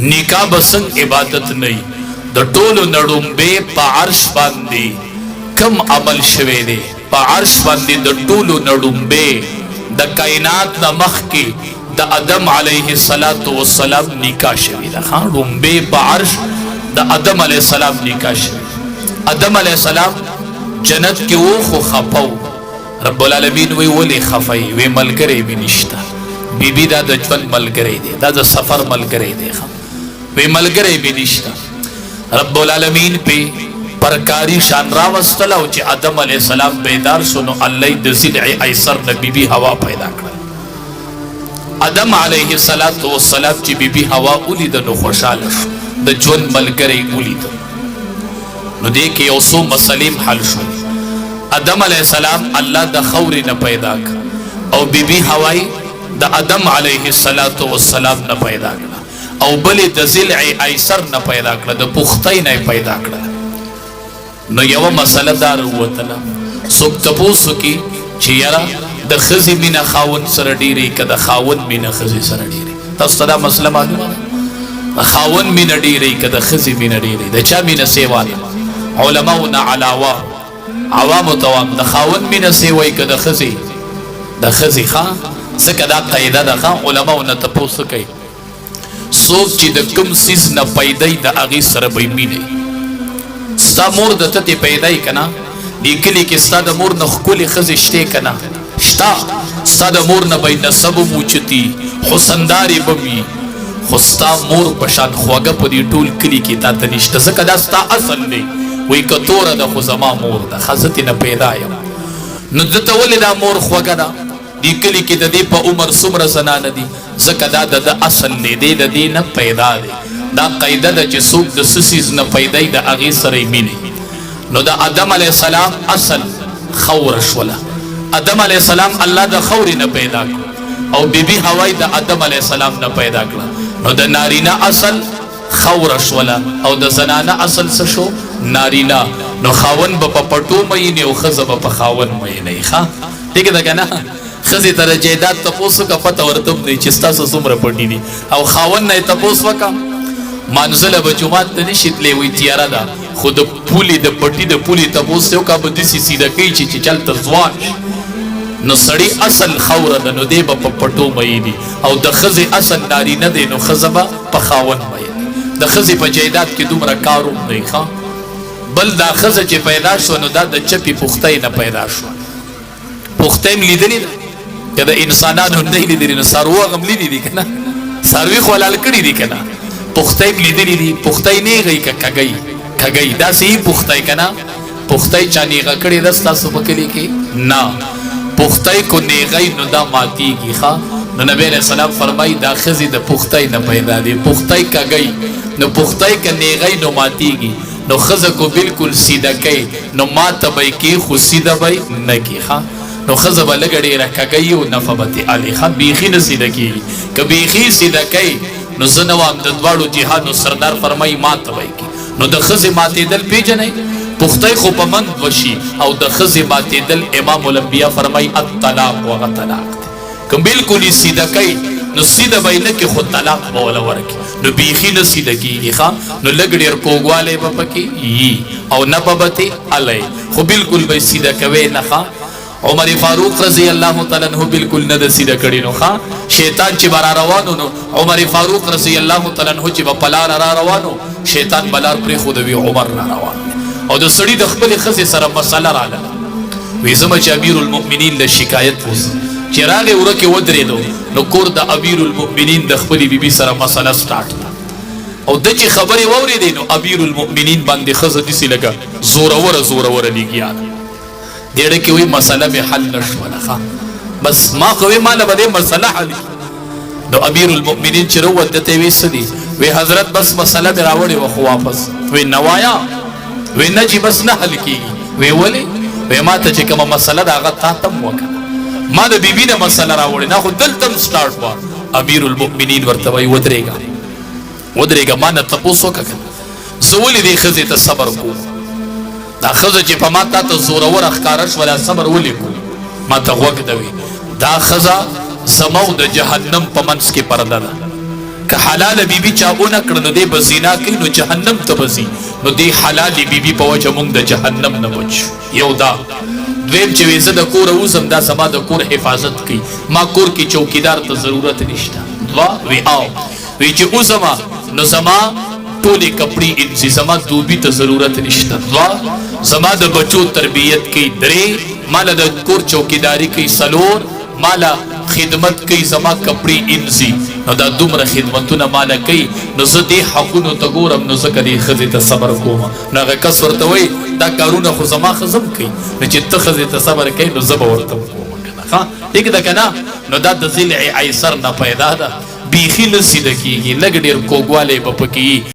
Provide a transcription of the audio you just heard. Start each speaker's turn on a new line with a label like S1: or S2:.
S1: निका बसंग इबादत नहीं द टोलो नडुम्बे पा अर्श बांदी कम अमल शवे दे पा अर्श बांदी द टोलो नडुम्बे द कायनात न मख की द आदम अलैहि सलातो वस्सलाम निका शवे दा हां डुम्बे पा अर्श द आदम अलैहि सलाम निका शवे आदम अलैहि सलाम जन्नत के वो खो खपाऊ रब्बुल आलमीन वे वली खफाई वे मलगरे भी निश्ता बीबी दा दजवन मलगरे दे दा सफर मलगरे दे वे मलगरे भी निश्ता रब्बुल आलमीन पे परकारी शान रावस्तला चे आदम अलैहिस्सलाम बेदार सुनो अल्लाह दजिल ऐसर न बीबी हवा पैदा कर आदम अलैहिस्सलातु वस्सलाम ची बीबी हवा उलिद नो खुशाल द जवन मलगरे उलिद नो देखे ओसो मसलिम हल शो आदम अलैहिस्सलाम अल्लाह द खौरी न पैदा कर और बीबी हवाई द आदम अलैहिस्सलातु वस्सलाम न पैदा कर او بلی دزیل ایسر نه پیدا کړه د پختای نه پیدا کړه نو یو مسله دار وته سوک تاسو کی چې یاره د خزی مینا خاون سره ډیری کده خاون مینا خزی سره ډیری تاسو دا مسله معلومه خاون مینا ډیری کده خزی مینا ډیری د چا مینا سیوان علماءنا علاوه عوام توام د خاون مینا سیوای کده خزی د خزی ښا څنګه دا قاعده ده علماءنا تاسو کوي سوک چې د کوم سیز نه پیدای د اغي سره به مینه ستا مور د ته پیدای کنا لیکلی کې ستا د مور نه خپل خزشته کنا شتا ستا د مور نه به نسب موچتی حسنداري بوي خو ستا مور په شان خوګه په دې ټول کلی کې تا ته نشته ځکه دا ستا اصل دی وای کتوره د خو زما مور د خزت نه پیدای نو دته ولې دا مور خوګه ده دی کلی کې د دې په عمر څومره زنانه دي ځکه دا د اصل نه دی د دې نه پیدا دی دا قاعده ده چې څوک د سسیز نه پیدای د اغه سره مینه نو د آدم علی السلام اصل خور شوله آدم علی السلام الله د خور نه پیدا او بیبي حوا د آدم علی السلام نه پیدا کړه نو د نارینه اصل خور شوله او د زنانه اصل څه شو نارینه نو خاون په پټو مې نه او خزه په خاون مې نه ښا ٹھیک ده کنه خزی تر جیدات تپوسو کا پتہ ورتم دی چستا سو سمر پڑی دی او خاون نه تپوس وکا منزل بجومات ته نشیتلې وی تیارا دا خود پولی د پټی د پولی تپوس یو کا بدی سی سیده کی چې چل تر ځوان نو سړی اصل خوره د نو دی په پټو مې دی او د خزی اصل ناری نه دی نو خزبا په خاون مې د خزی په جیدات کې دومره کارو نه ښا بل دا خزه چې پیدا شو نو دا د چپی پختای نه پیدا شو پختای لیدلی کدا انسانانو نه لیدلی نو سارو غم لیدلی کنه ساروی خلال کړي دي کنه پختای لیدلی دي پختای نه غي کګي دا سي پختای کنه پختای چانی غکړي رستا سو پکلی کې نه پختای کو نه غي نو دا ماتيږي ښا نو نبی رسول الله فرمای دا خزي د پختای نه پیدا دي پختای کګي نو پختای ک نه غي نو ماتيږي نو خزه کو بالکل سیده کوي نو ماته به کی خو سیده وای نه کی ښا نو خزه به لګړې راکګي او نفبت علی خان بیخی نسیده کی کبیخی سیده کوي نو زنوام د دواړو جهانو سردار فرمای ماته وای کی نو د خزه ماته دل پیجنې پختای خو پمند وشي او د خزه ماته دل امام الانبیاء فرمای الطلاق و غطلاق کوم بالکل سیده کوي نو سیده بینه کې خود طلاق بوله ورکی نو بیخی نسیده کیږي ښا نو لګډیر کوګواله په پکې او نببته علی خو بالکل به سیده کوي نه ښا عمر فاروق رضی الله تعالی عنہ بالکل نه سیده کړي نو ښا شیطان چې بار روانو نو عمر فاروق رضی الله تعالی عنہ چې په پلار را روانو شیطان بلار پر خود وی عمر را روان او د سړي د خپل خزه سره مسله رااله وی زما چې امیر المؤمنین له شکایت وس چراغه ورکه ودرېدو نو کور د امیر المؤمنین د خپل بیبي سره مسله سٹارټ او د چې خبري ووري نو امیر المؤمنین باندې خزه دي سي لګا زور لګیا دیړه کې وی مسله به حل نشوله بس ما کوي مال به مسله حل نو امیر المؤمنین چې وروت ته وی سدي وی حضرت بس مسله به راوړي و خو واپس وی نوایا وی نه چې بس نه حل کیږي وی ولې وی ما ته چې کومه مسله دا غته تم وکړه ما د بیبی نه مسله راوړي نه خو دلتم سٹارټ وا امیر المؤمنین ورته وی ودرېګا ما نه تاسو وکړه زولې دې خزه ته صبر کو دا خزه چې په ماته ته زور ور اخکارش ولا صبر ولې کو ما ته وګدوي دا خزه سمو د جهنم په منس کې پرده ده که حلال بیبي چا اون کړ نو دې بزینا کوي نو جهنم ته بزي نو دې حلال بیبي په وجه مونږ د جهنم نه بچ یو دا دویم چې زه د کور اوسم دا زما د کور حفاظت کوي ما کور کې چوکیدار ته ضرورت نشته وا وی آو وی چې اوسما نو زما ټولې کپڑے انځي زما دوبي ته ضرورت نشته وا زما د بچو تربیت کوي درې مال د کور چوکیداری کوي سلور مالا خدمت کوي زما کپڑے انځي نو دا دومره خدمتونه مالا کوي نو زه دې حقونو ته ګورم نو زه کدي خزه ته صبر کوم نو هغه کس ورته وای دا کارونه خو زما خزم کوي نو چې ته خزه ته صبر کوي نو زه به ورته کوم ها دغه دا کنه نو دا د ذل ایسر نه پیدا ده بیخي لسیده کیږي لګ ډیر کوګواله په پکی